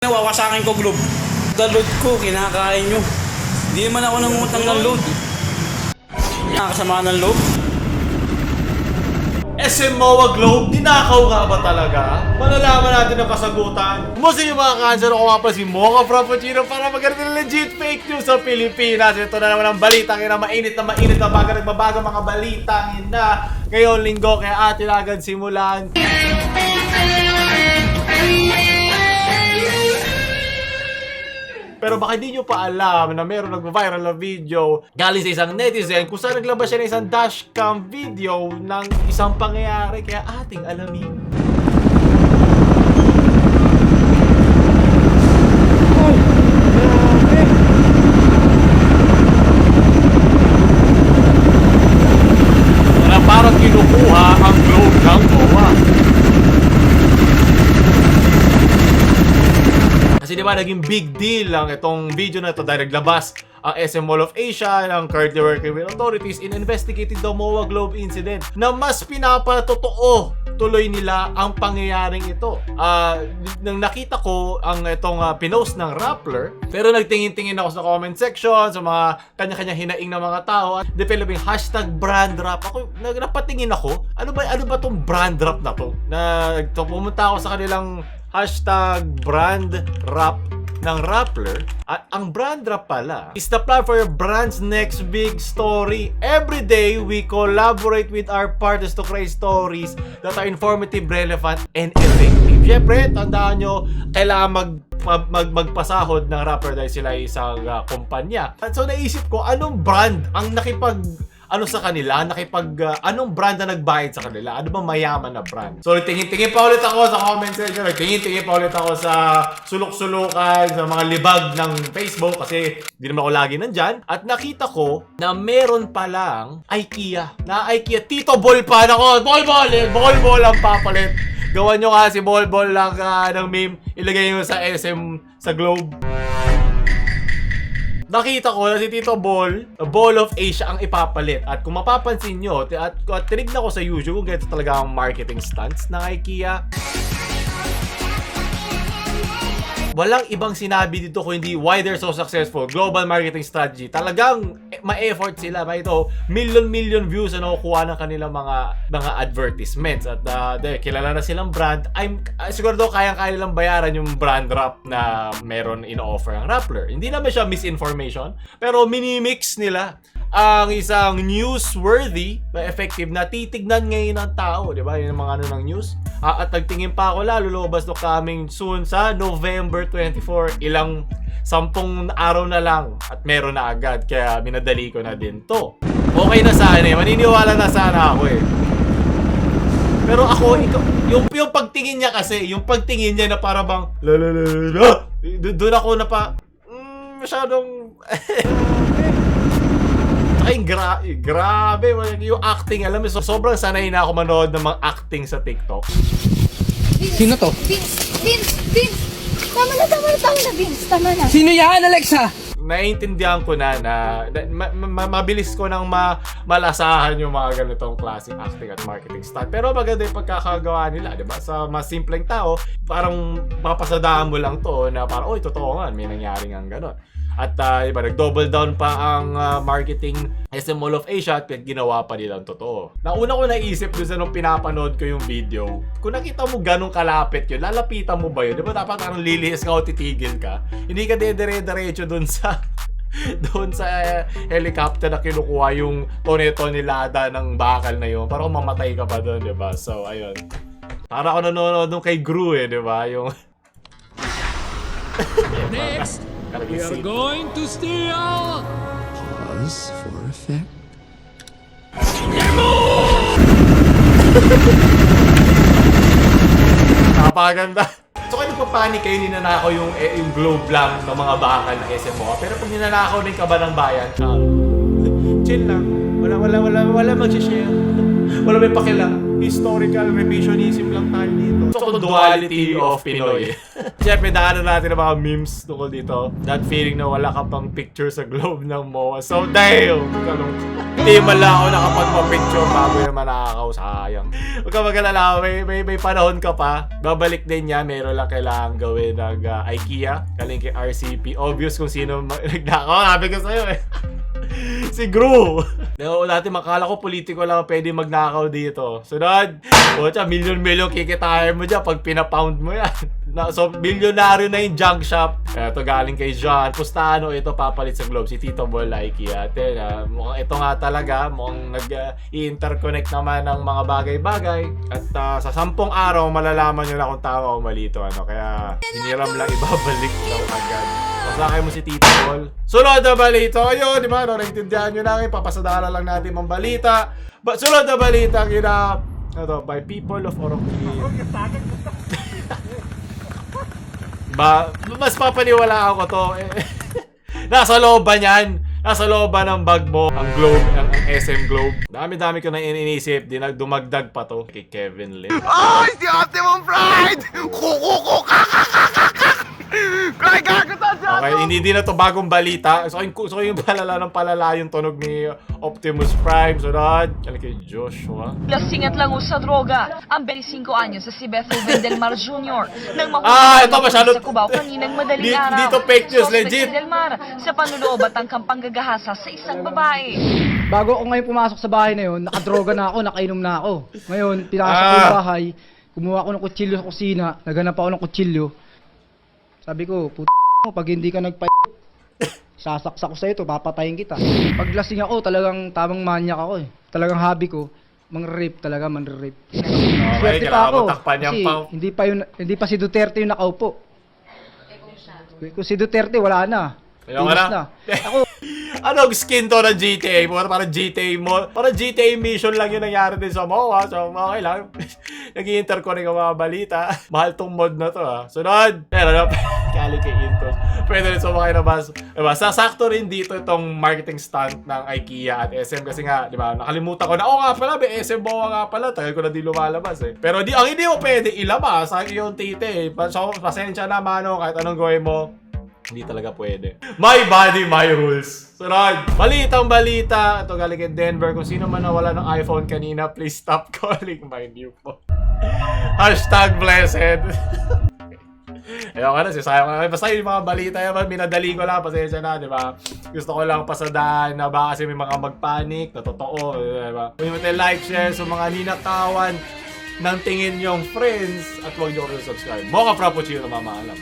Wawasakin ko globe. Load ko, kinakain nyo. Hindi naman ako nangutang ng load. Nakakasama ng load. SM MOA Globe, dinakaw nga ba talaga? Malalaman natin ang kasagutan. Kumusta yung mga cancer? Ako nga pala si Mocha Frappuccino para magkaroon ng legit fake news sa Pilipinas. Ito na naman ang balita na mainit na baga nagbabaga mga balita na ngayong linggo kaya atin agad simulan. Pero baka hindi nyo pa alam na meron nag-viral na video galing sa isang netizen kung saan naglabas siya ng isang dashcam video ng isang pangyayari kaya ating alamin. Wala parang kinukuha ang globe ng MOA. Kasi diba naging big deal lang itong video na ito dahil naglabas ang SM Mall of Asia ng currently working with authorities in investigating the MOA Globe incident na mas pinapatotoo tuloy nila ang pangyayaring ito. Nang nakita ko ang itong pinost ng Rappler, pero nagtingin-tingin ako sa comment section, sa mga kanya-kanya hinaing na mga tao at developing hashtag brand rap. Ako, napatingin ako, ano ba tong brand rap na to? Pumunta ako sa kanilang hashtag brand rap ng Rappler. At ang brand rap pala is the plan for your brand's next big story. Every day, we collaborate with our partners to create stories that are informative, relevant, and effective. Siyempre, tandaan nyo, kailangan magpasahod ng Rappler dahil sila ay isang kumpanya. At so naisip ko, anong brand ang sa kanila, anong brand na nagbayad sa kanila? Ano ba mayaman na brand? So, tingin-tingin pa ulit ako sa comment section, tingin-tingin pa ulit ako sa sulok-sulukan, sa mga libag ng Facebook kasi hindi naman ako lagi nandyan. At nakita ko na meron palang IKEA. IKEA, Tito Bol pa. Nako, Bol ang papalit. Gawan nyo kasi Bol lang ng meme. Ilagay nyo sa SM, sa Globe. Nakita ko na si Tito Bol of Asia ang ipapalit. At kung mapapansin nyo, at tinignan ko sa YouTube kung ganito talaga ang marketing stunts ng IKEA. Walang ibang sinabi dito kung hindi why they're so successful. Global marketing strategy. Talagang ma-effort sila. Ito, million views na nakukuha ng kanilang mga advertisements. At kilala na silang brand. Siguro kayang-kaya nilang bayaran yung brand rap na meron in-offer ang Rappler. Hindi naman siya misinformation. Pero minimix nila ang isang newsworthy na effective na titignan ngayon ng tao, di ba? Yung mga ng news. At nagtingin pa ako lulubas no coming soon sa November 24. 10 araw na lang at meron na agad. Kaya minadali ko na din to. Okay na sana eh. Maniniwala na sana ako eh. Pero ako, yung pagtingin niya kasi, yung pagtingin niya na para bang doon ako na pa masyadong ay, grabe yung acting, alam mo, sobrang sanay na ako manood ng mga acting sa TikTok. Sino to? Vince! Tama na, Vince. Tama na. Sino yan, Alexa? Naiintindihan ko na mabilis ko nang malasahan yung mga ganitong klaseng acting at marketing stunt. Pero maganda yung pagkakagawa nila, di ba? Sa mas simpleng tao, parang papasadaan mo lang to na parang, oy, totoo nga, may nangyari nga gano'n. At diba, nag-double down pa ang marketing SM Mall of Asia at ginawa pa nilang totoo. Nauna ko naisip doon sa nung pinapanood ko yung video, kung nakita mo ganong kalapit yun, lalapitan mo ba yun? Di ba dapat parang lilihis ka o titigil ka? Hindi ka dire-diretso doon sa helicopter na kinukuha yung tonelada ng bakal na yun. Parang mamatay ka pa doon, di ba? So, ayun. Para ako nanonood nung kay Gru di ba? Yung Next, we are going to steal. Pause for effect. Napakaganda. So kung nagpapanik kayo, ninanakaw yung globe lang ng mga bakal ng SM MOA. Pero pag ninanakaw na yung kaba ng bayan, chill lang. Wala mag-share. Wala may pakilang. Historical revisionism lang tayo dito. So, duality of Pinoy. Siyempre, daanan natin ang mga memes tungkol dito. That feeling na wala ka pang picture sa globe ng MOA. So, damn! Hindi man lang ako nakapagpa-picture bago naman nakakaw. Sayang. Huwag ka mag-alala, may panahon ka pa. Babalik din yan. Meron lang kailangan gawin ng IKEA. Kaling kay RCP. Obvious kung sino nagnakaw. Sabi ko sa'yo eh. Si Gru. Dati makala ko politiko lang pwede magnakaw dito. Sunod. Ocha, milyon-milyon kikitain mo dyan pag pinapound mo yan. So, bilyonaryo na yung junk shop. Ito galing kay John. Pustano, ito papalit sa Globe. Si Tito Bol IKEA. Mukhang ito nga talaga. Mukhang nag-interconnect naman ng mga bagay-bagay. At sa 10 araw, malalaman nyo na kung tama o mali ito. Kaya, hiniram lang ibabalik daw agad. Pasakay mo si Tito Bol. Sunod na balita. Ayun, di ba? Naintindihan nyo na. Papasadala lang natin mga balita. Sunod na balita, by people of Orocli. Mas papaniwala ako to. Nasa looban yan. Nasa looban ng bag mo. Ang Globe, ang SM Globe. Dami-dami ko na iniisip. Dumagdag pa to. Kay Kevin Lin. Oh, it's the Optimum Pride! Okay, hindi din na to bagong balita. So yung palala ng palala yung tunog ni Optimus Prime. Sunod. Kaya kay Joshua. Lasing at langus sa droga. Ang 25 anyos sa si Bethel Vendelmar Jr. Nang ito masyado. sa Cubao kaninang madaling araw. Dito fake news, Suspect legit. si Delmar sa panloloob at ang panggagahasa sa isang babae. Bago ako ngayon pumasok sa bahay na yun, nakadroga na ako, nakainom na ako. Ngayon, pinasok ko yung bahay, kumuha ako ng kutsilyo sa kusina, naghanap ako ng kutsilyo. Sabi ko, mo, pag hindi ka sasaksak ko sa'yo to, papatayin kita. Pag lasing ako, talagang tamang manyak ako eh. Talagang hobby ko, mang-rape talaga, man-rape. Swerte pa ako, kasi hindi pa si Duterte yung nakaupo. Kung si Duterte, wala na. Ayaw ka na. Ako, Anong skin to ng GTA? Parang GTA mo. Parang GTA mission lang yung nangyari din sa MOA. So, okay lang. Nag-i-interconnect ang mga balita. Mahal tong mod na to ha. Sunod. Pero na, kali kay Intos. Pwede rin sumakay na bus. Diba? Sasakto rin dito itong marketing stunt ng IKEA at SM. Kasi nga, di ba, nakalimutan ko na, nga pala, may SM MOA nga pala. Tagal ko na di lumalabas eh. Pero ang hindi mo pwede ilabas sa iyong tite eh. So, pasensya na mano, kahit anong gawin mo. Hindi talaga pwede. My body, my rules. Sunod. Balitang balita. Ito galing kay Denver. Kung sino man nawala ng iPhone kanina, please stop calling my new phone. #blessed. Ayaw ka na, sisayang ka na. Basta yung mga balita yan, minadali ko lang, pasensya na, di ba? Gusto ko lang pasadahan na ba kasi may mga magpanik, na totoo, di ba? Kung yung like, share sa mga ninakawan ng tingin yung friends at huwag nyo rin subscribe. Mocha Frappuccino na mamaalam.